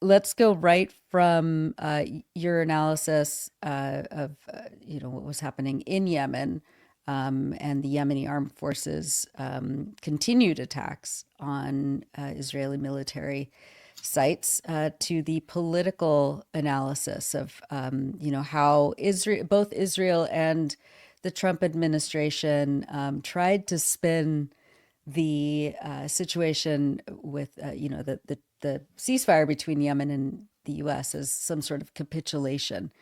let's go right from your analysis of what was happening in Yemen, and the Yemeni armed forces continued attacks on Israeli military sites, to the political analysis of how both Israel and the Trump administration tried to spin the situation with the ceasefire between Yemen and the U.S. as some sort of capitulation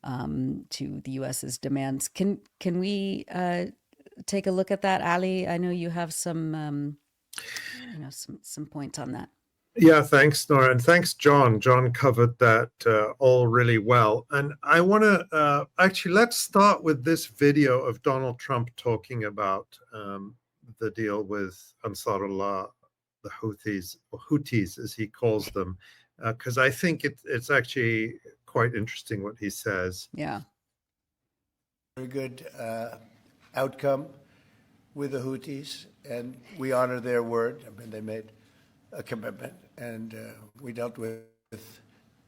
to the U.S.'s demands. Can we take a look at that, Ali? I know you have some points on that. Yeah, thanks, Nora, and thanks, John. John covered that all really well. And I want to actually let's start with this video of Donald Trump talking about the deal with Ansarullah, the Houthis, as he calls them, because I think it's actually quite interesting what he says. Yeah. Very good outcome with the Houthis, and we honor their word. I mean, they made a commitment, and we dealt with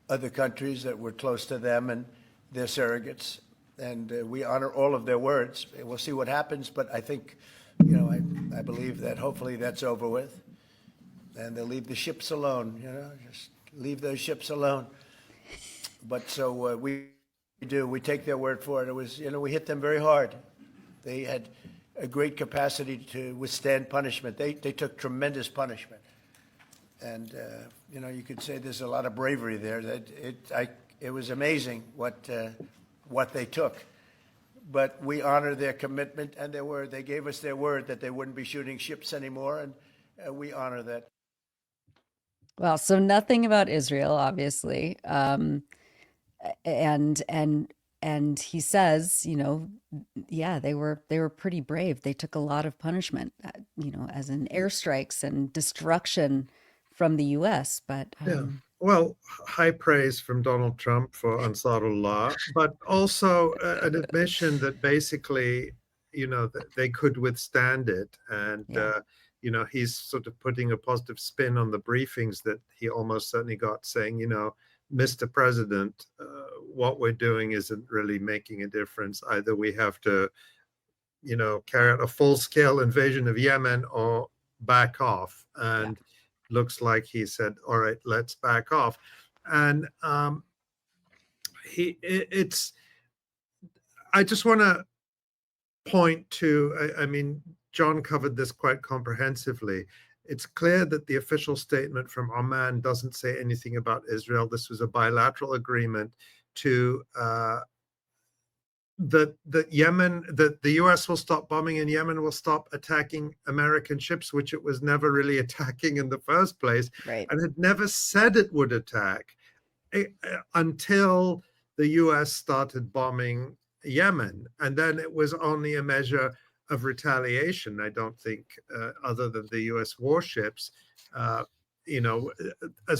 other countries that were close to them and their surrogates, and we honor all of their words. We'll see what happens, but I think, I believe that hopefully that's over with, and they'll leave the ships alone. Just leave those ships alone. But so we do. We take their word for it. It was, we hit them very hard. They had a great capacity to withstand punishment. They took tremendous punishment. And, you could say there's a lot of bravery there. It was amazing what they took. But we honor their commitment and their word. They gave us their word that they wouldn't be shooting ships anymore, and we honor that. Well, so nothing about Israel, obviously. And he says, yeah, they were pretty brave. They took a lot of punishment, as in airstrikes and destruction from the U.S. But yeah, well, high praise from Donald Trump for Ansarullah, but also an admission that basically, that they could withstand it, and he's sort of putting a positive spin on the briefings that he almost certainly got, saying, Mr. President, what we're doing isn't really making a difference. Either we have to, carry out a full-scale invasion of Yemen or back off. And looks like he said, all right, let's back off. And I just want to point to, I mean, John covered this quite comprehensively. It's clear that the official statement from Oman doesn't say anything about Israel. This was a bilateral agreement to that the U.S. will stop bombing and Yemen will stop attacking American ships, which it was never really attacking in the first place, right, and had never said it would attack until the U.S. started bombing Yemen, and then it was only a measure of retaliation. I don't think, other than the U.S. warships, as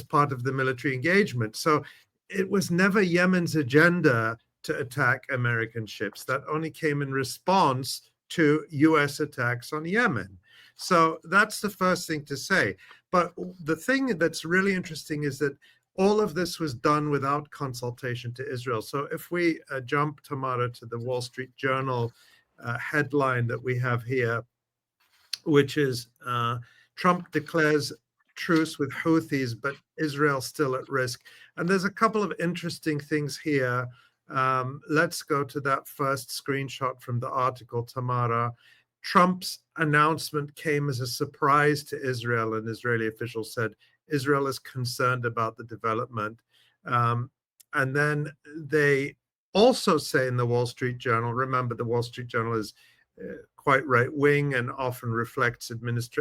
part of the military engagement. So it was never Yemen's agenda to attack American ships. That only came in response to U.S. attacks on Yemen. So that's the first thing to say. But the thing that's really interesting is that all of this was done without consultation to Israel. So if we jump, Tamara, to the Wall Street Journal headline that we have here, which is Trump declares truce with Houthis, but Israel still at risk. And there's a couple of interesting things here. Let's go to that first screenshot from the article, Tamara. Trump's announcement came as a surprise to Israel, and Israeli officials said Israel is concerned about the development. And then they also say in the Wall Street Journal, remember the Wall Street Journal is quite right-wing and often reflects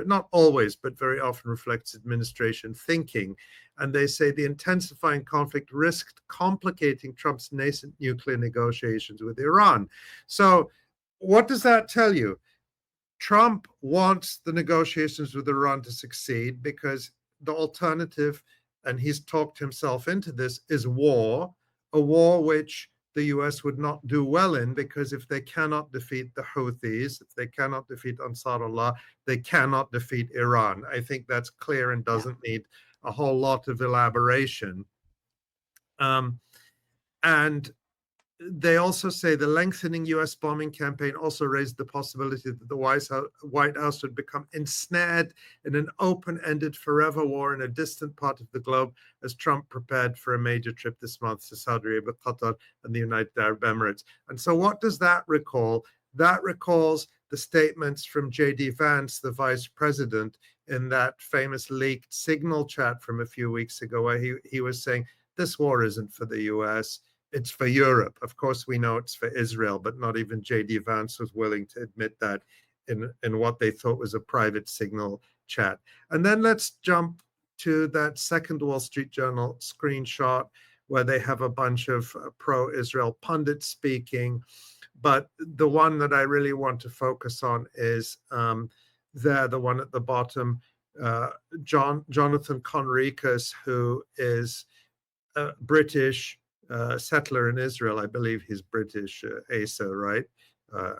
not always, but very often reflects administration thinking. And they say the intensifying conflict risked complicating Trump's nascent nuclear negotiations with Iran. So what does that tell you? Trump wants the negotiations with Iran to succeed because the alternative, and he's talked himself into this, is war, a war which the US would not do well in, because if they cannot defeat the Houthis, if they cannot defeat Ansarullah, they cannot defeat Iran. I think that's clear and doesn't need a whole lot of elaboration. And they also say the lengthening US bombing campaign also raised the possibility that the White House would become ensnared in an open-ended forever war in a distant part of the globe as Trump prepared for a major trip this month to Saudi Arabia, Qatar, and the United Arab Emirates. And so what does that recall? That recalls the statements from J.D. Vance, the vice president, in that famous leaked Signal chat from a few weeks ago, where he was saying, this war isn't for the US, it's for Europe. Of course, we know it's for Israel, but not even J.D. Vance was willing to admit that in what they thought was a private Signal chat. And then let's jump to that second Wall Street Journal screenshot where they have a bunch of pro-Israel pundits speaking. But the one that I really want to focus on is the one at the bottom, Jonathan Conricus, who is a British settler in Israel. I believe he's British, Asa, right?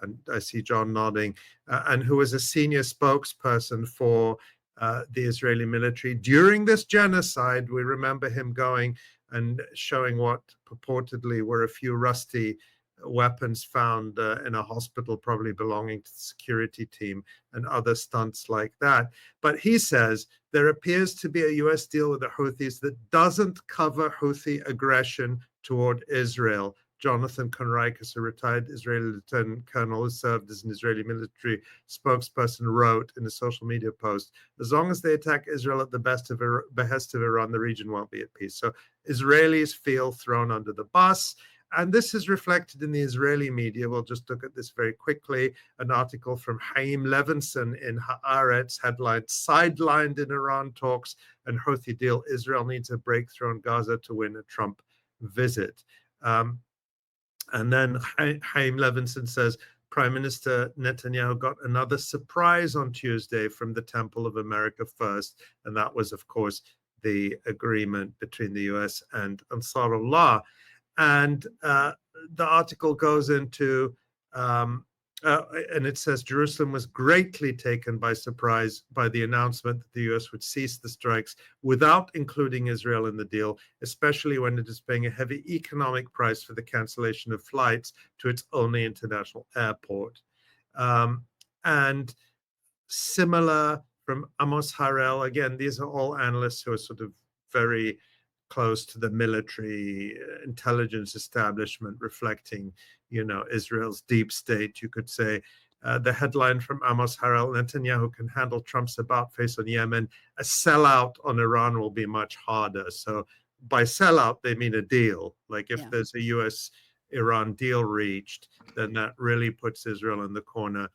And I see John nodding, and who was a senior spokesperson for the Israeli military during this genocide. We remember him going and showing what purportedly were a few rusty weapons found in a hospital, probably belonging to the security team, and other stunts like that. But he says there appears to be a US deal with the Houthis that doesn't cover Houthi aggression toward Israel. Jonathan Conricus, a retired Israeli lieutenant colonel who served as an Israeli military spokesperson, wrote in a social media post, as long as they attack Israel at the behest of Iran, the region won't be at peace. So Israelis feel thrown under the bus. And this is reflected in the Israeli media. We'll just look at this very quickly. An article from Chaim Levinson in Haaretz, headlined, sidelined in Iran talks and Houthi deal. Israel needs a breakthrough in Gaza to win a Trump visit. And then Chaim Levinson says, Prime Minister Netanyahu got another surprise on Tuesday from the Temple of America First. And that was, of course, the agreement between the US and Ansarullah. And the article goes into, and it says, Jerusalem was greatly taken by surprise by the announcement that the US would cease the strikes without including Israel in the deal, especially when it is paying a heavy economic price for the cancellation of flights to its only international airport. And similar from Amos Harel, again, these are all analysts who are sort of very close to the military intelligence establishment, reflecting, Israel's deep state, you could say. The headline from Amos Harel, Netanyahu can handle Trump's about-face on Yemen. A sellout on Iran will be much harder. So by sellout, they mean a deal. Like if there's a US-Iran deal reached, then that really puts Israel in the corner.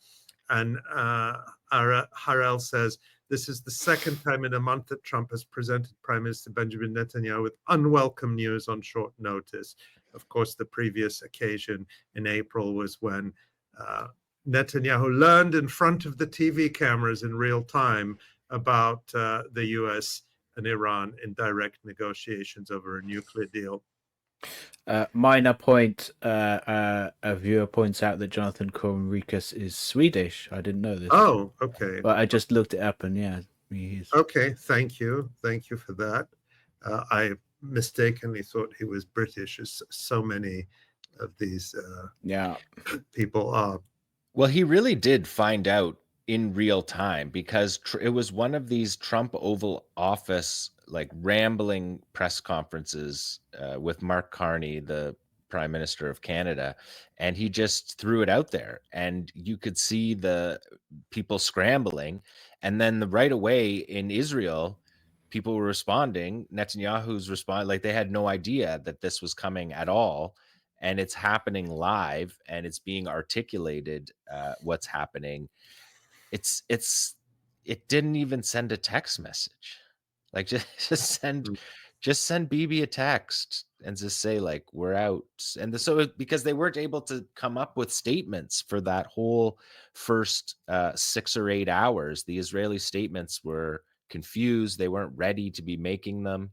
And Harel says, this is the second time in a month that Trump has presented Prime Minister Benjamin Netanyahu with unwelcome news on short notice. Of course, the previous occasion in April was when Netanyahu learned in front of the TV cameras in real time about the US and Iran in direct negotiations over a nuclear deal. Minor point, a viewer points out that Jonathan Conricus is Swedish. I didn't know this. Oh, okay. But I just looked it up and yeah, he's... Okay, thank you. Thank you for that. I mistakenly thought he was British, as so many of these people are. Well, he really did find out in real time because it was one of these Trump Oval Office like rambling press conferences with Mark Carney, the Prime Minister of Canada, and he just threw it out there, and you could see the people scrambling, and then right away in Israel, people were responding. Netanyahu's respond, like they had no idea that this was coming at all, and it's happening live, and it's being articulated what's happening. It didn't even send a text message. Like just send Bibi a text and just say like we're out. And so because they weren't able to come up with statements for that whole first 6 or 8 hours, the Israeli statements were confused. They weren't ready to be making them,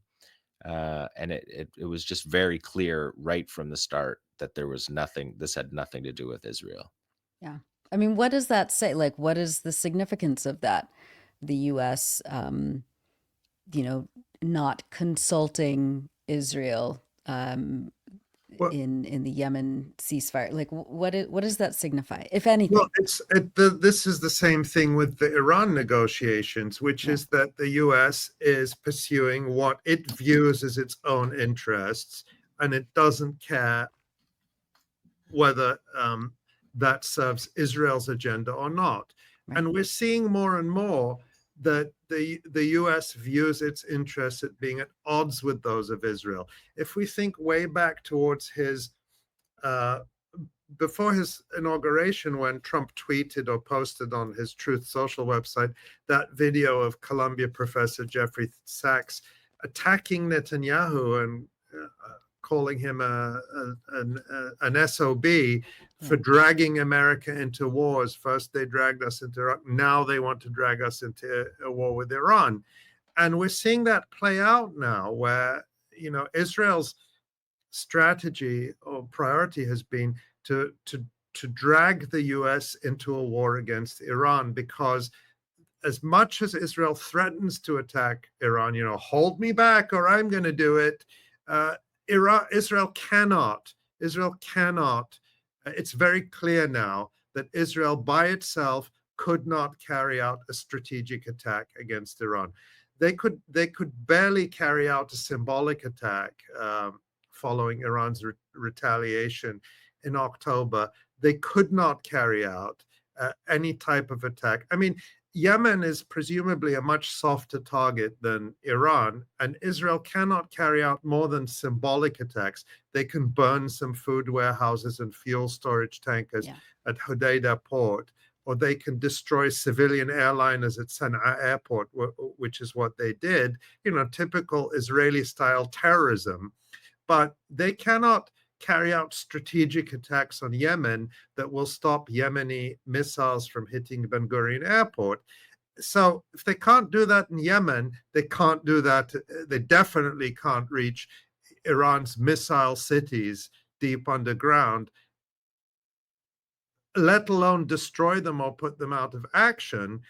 and it was just very clear right from the start that there was nothing. This had nothing to do with Israel. Yeah, I mean, what does that say? Like, what is the significance of that? The U.S. Not consulting Israel Well, in the Yemen ceasefire? Like, what does that signify, if anything? Well, this is the same thing with the Iran negotiations, which Yeah. is that the US is pursuing what it views as its own interests, and it doesn't care whether that serves Israel's agenda or not. Right. And we're seeing more and more that the US views its interests as being at odds with those of Israel. If we think way back towards his before his inauguration, when Trump tweeted or posted on his Truth Social website that video of Columbia professor Jeffrey Sachs attacking Netanyahu and calling him an SOB for dragging America into wars. First they dragged us into Iraq, now they want to drag us into a war with Iran. And we're seeing that play out now, where Israel's strategy or priority has been to drag the US into a war against Iran, because as much as Israel threatens to attack Iran, hold me back or I'm going to do it, Israel cannot. It's very clear now that Israel by itself could not carry out a strategic attack against Iran. They could barely carry out a symbolic attack following Iran's retaliation in October. They could not carry out any type of attack. I mean, Yemen is presumably a much softer target than Iran, and Israel cannot carry out more than symbolic attacks. They can burn some food warehouses and fuel storage tankers at Hodeidah port, or they can destroy civilian airliners at Sana'a airport, which is what they did, typical Israeli-style terrorism. But they cannot carry out strategic attacks on Yemen that will stop Yemeni missiles from hitting Ben Gurion airport. So if they can't do that in Yemen, they can't do that. They definitely can't reach Iran's missile cities deep underground, let alone destroy them or put them out of action.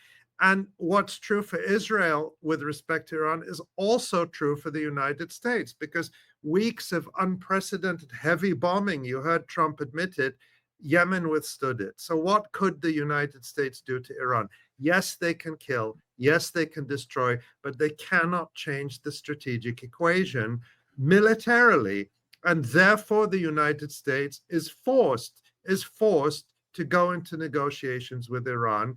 And what's true for Israel with respect to Iran is also true for the United States, because weeks of unprecedented heavy bombing, you heard Trump admit it, Yemen withstood it. So what could the United States do to Iran? Yes, they can kill. Yes, they can destroy, but they cannot change the strategic equation militarily. And therefore, the United States is forced to go into negotiations with Iran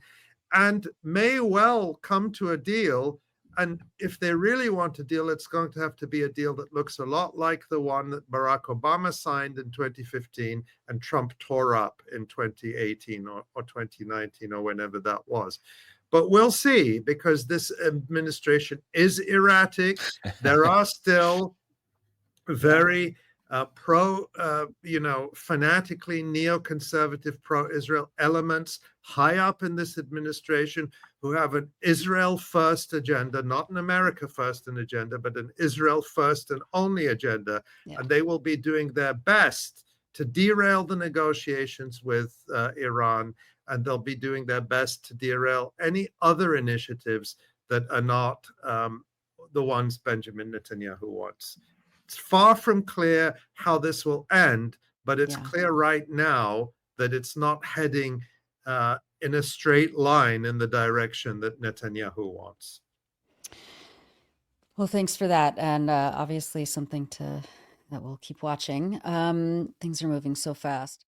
and may well come to a deal. And if they really want a deal, it's going to have to be a deal that looks a lot like the one that Barack Obama signed in 2015 and Trump tore up in 2018 or 2019 or whenever that was. But we'll see, because this administration is erratic. There are still very fanatically neoconservative pro-Israel elements high up in this administration who have an Israel first agenda, not an America first agenda, but an Israel first and only agenda. And they will be doing their best to derail the negotiations with Iran, and they'll be doing their best to derail any other initiatives that are not the ones Benjamin Netanyahu wants. It's far from clear how this will end, but it's clear right now that it's not heading in a straight line in the direction that Netanyahu wants. Well, thanks for that. And obviously something that we'll keep watching. Things are moving so fast.